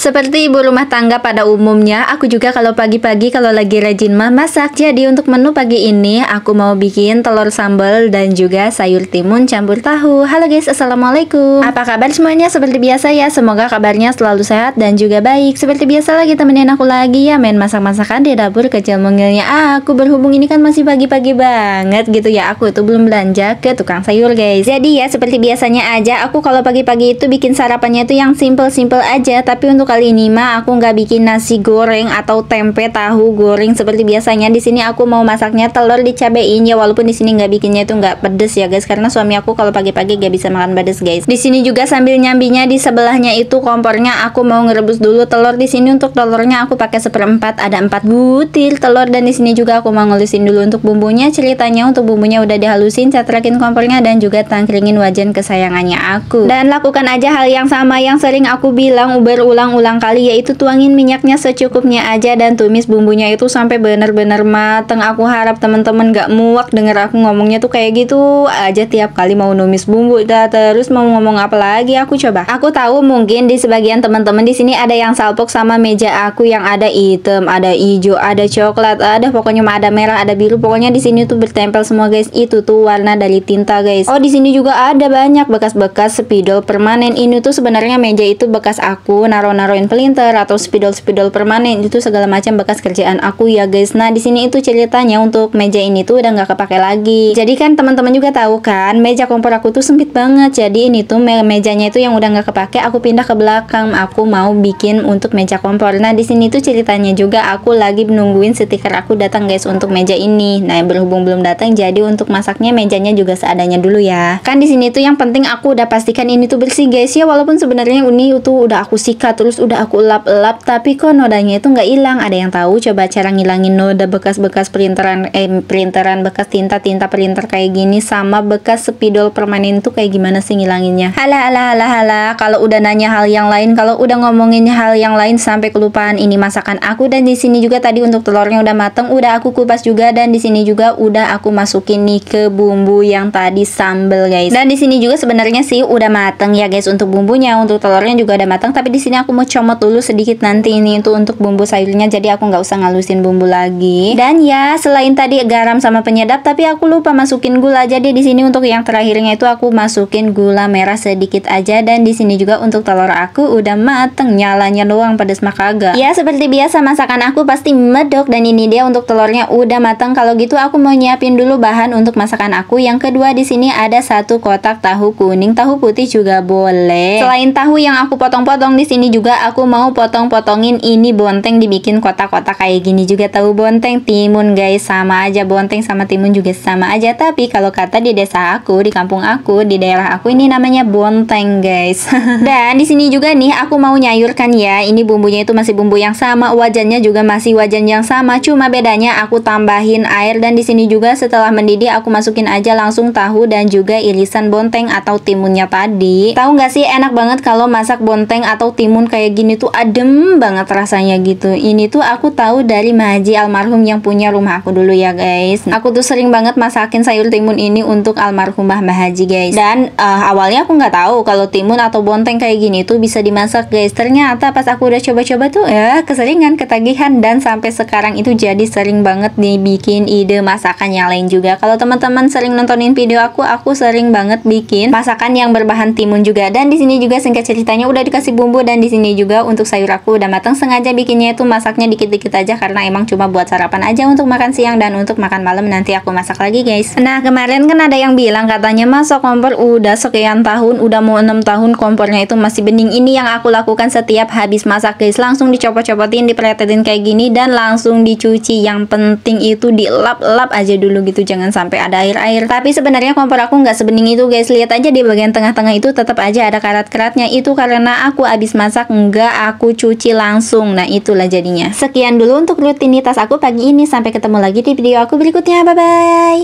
Seperti ibu rumah tangga pada umumnya, aku juga kalau pagi-pagi kalau lagi rajin masak. Jadi untuk menu pagi ini aku mau bikin telur sambal dan juga sayur timun campur tahu. Halo guys, assalamualaikum. Apa kabar semuanya? Seperti biasa ya, semoga kabarnya selalu sehat dan juga baik. Seperti biasa lagi temenin aku lagi ya main masak-masakan di dapur kecil mungilnya aku. Berhubung ini kan masih pagi-pagi banget gitu ya, aku itu belum belanja ke tukang sayur guys. Jadi ya seperti biasanya aja, aku kalau pagi-pagi itu bikin sarapannya itu yang simple-simple aja. Tapi untuk kali ini mah aku nggak bikin nasi goreng atau tempe tahu goreng seperti biasanya. Di sini aku mau masaknya telur dicabein ya, walaupun di sini nggak bikinnya itu nggak pedes ya guys, karena suami aku kalau pagi-pagi gak bisa makan pedes guys. Di sini juga sambil nyambinya di sebelahnya itu kompornya aku mau ngerebus dulu telur. Di sini untuk telurnya aku pakai 1/4, ada 4 butir telur. Dan di sini juga aku mau ngelusin dulu untuk bumbunya. Ceritanya untuk bumbunya udah dihalusin, catrakin kompornya dan juga tangkringin wajan kesayangannya aku. Dan lakukan aja hal yang sama yang sering aku bilang berulang-ulang kali, yaitu tuangin minyaknya secukupnya aja dan tumis bumbunya itu sampai bener-bener mateng. Aku harap teman-teman gak muak denger aku ngomongnya tuh kayak gitu aja tiap kali mau numis bumbu. Terus mau ngomong apa lagi aku coba. Aku tahu mungkin di sebagian teman-teman di sini ada yang salpok sama meja aku yang ada hitam, ada hijau, ada coklat, ada pokoknya ada merah, ada biru. Pokoknya di sini tuh bertempel semua guys. Itu tuh warna dari tinta guys. Oh, di sini juga ada banyak bekas-bekas spidol permanen. Ini tuh sebenarnya meja itu bekas aku naruh-naruhin printer atau spidol-spidol permanen, itu segala macam bekas kerjaan aku ya guys. Nah di sini itu ceritanya untuk meja ini tuh udah nggak kepake lagi. Jadi kan teman-teman juga tahu kan meja kompor aku tuh sempit banget. Jadi ini tuh mejanya itu yang udah nggak kepake aku pindah ke belakang. Aku mau bikin untuk meja kompor. Nah di sini tuh ceritanya juga aku lagi nungguin stiker aku datang guys untuk meja ini. Nah berhubung belum datang, jadi untuk masaknya mejanya juga seadanya dulu ya. Kan di sini tuh yang penting aku udah pastikan ini tuh bersih guys ya. Walaupun sebenarnya ini tuh udah aku sikat terus udah aku elap-elap, tapi kok nodanya itu nggak hilang. Ada yang tahu coba cara ngilangin noda bekas-bekas printeran bekas tinta printer kayak gini sama bekas spidol permanen tuh kayak gimana sih ngilanginnya? Halah, kalau udah nanya hal yang lain, kalau udah ngomongin hal yang lain sampai kelupaan ini masakan aku. Dan di sini juga tadi untuk telurnya udah mateng, udah aku kupas juga. Dan di sini juga udah aku masukin nih ke bumbu yang tadi sambel guys. Dan di sini juga sebenarnya sih udah mateng ya guys untuk bumbunya, untuk telurnya juga udah mateng. Tapi di sini aku mau comot dulu sedikit nanti ini itu untuk bumbu sayurnya, jadi aku nggak usah ngalusin bumbu lagi. Dan ya selain tadi garam sama penyedap, tapi aku lupa masukin gula. Jadi di sini untuk yang terakhirnya itu aku masukin gula merah sedikit aja. Dan di sini juga untuk telur aku udah mateng, nyalanya doang pedes mah kagak. Ya seperti biasa masakan aku pasti medok. Dan ini dia untuk telurnya udah mateng. Kalau gitu aku mau nyiapin dulu bahan untuk masakan aku. Yang kedua di sini ada 1 kotak tahu kuning, tahu putih juga boleh. Selain tahu yang aku potong-potong, di sini juga aku mau potong-potongin ini bonteng, dibikin kotak-kotak kayak gini juga. Tahu bonteng, timun guys, sama aja. Bonteng sama timun juga sama aja, tapi kalau kata di desa aku, di kampung aku, di daerah aku ini namanya bonteng guys. Dan di sini juga nih aku mau nyayurkan ya. Ini bumbunya itu masih bumbu yang sama, wajannya juga masih wajan yang sama, cuma bedanya aku tambahin air. Dan di sini juga setelah mendidih aku masukin aja langsung tahu dan juga irisan bonteng atau timunnya tadi. Tahu nggak sih enak banget kalau masak bonteng atau timun kayak gini tuh, adem banget rasanya gitu. Ini tuh aku tahu dari Maji almarhum yang punya rumah aku dulu ya guys. Aku tuh sering banget masakin sayur timun ini untuk almarhumah Mbah Haji guys. Dan awalnya aku nggak tahu kalau timun atau bonteng kayak gini tuh bisa dimasak guys. Ternyata pas aku udah coba-coba tuh ya keseringan, ketagihan, dan sampai sekarang itu jadi sering banget dibikin ide masakan yang lain juga. Kalau teman-teman sering nontonin video aku sering banget bikin masakan yang berbahan timun juga. Dan di sini juga singkat ceritanya udah dikasih bumbu. Dan di sini juga untuk sayur aku udah matang. Sengaja bikinnya itu masaknya dikit-dikit aja karena emang cuma buat sarapan aja untuk makan siang, dan untuk makan malam nanti aku masak lagi guys. Nah kemarin kan ada yang bilang katanya masak kompor udah sekian tahun, udah mau 6 tahun kompornya itu masih bening. Ini yang aku lakukan setiap habis masak guys, langsung dicopot-copotin, dipretetin kayak gini dan langsung dicuci. Yang penting itu dilap-lap aja dulu gitu, jangan sampai ada air-air. Tapi sebenarnya kompor aku nggak sebening itu guys. Lihat aja di bagian tengah-tengah itu tetap aja ada karat-karatnya. Itu karena aku habis masak nggak aku cuci langsung. Nah itulah jadinya. Sekian dulu untuk rutinitas aku pagi ini. Sampai ketemu lagi di video aku berikutnya. Bye bye.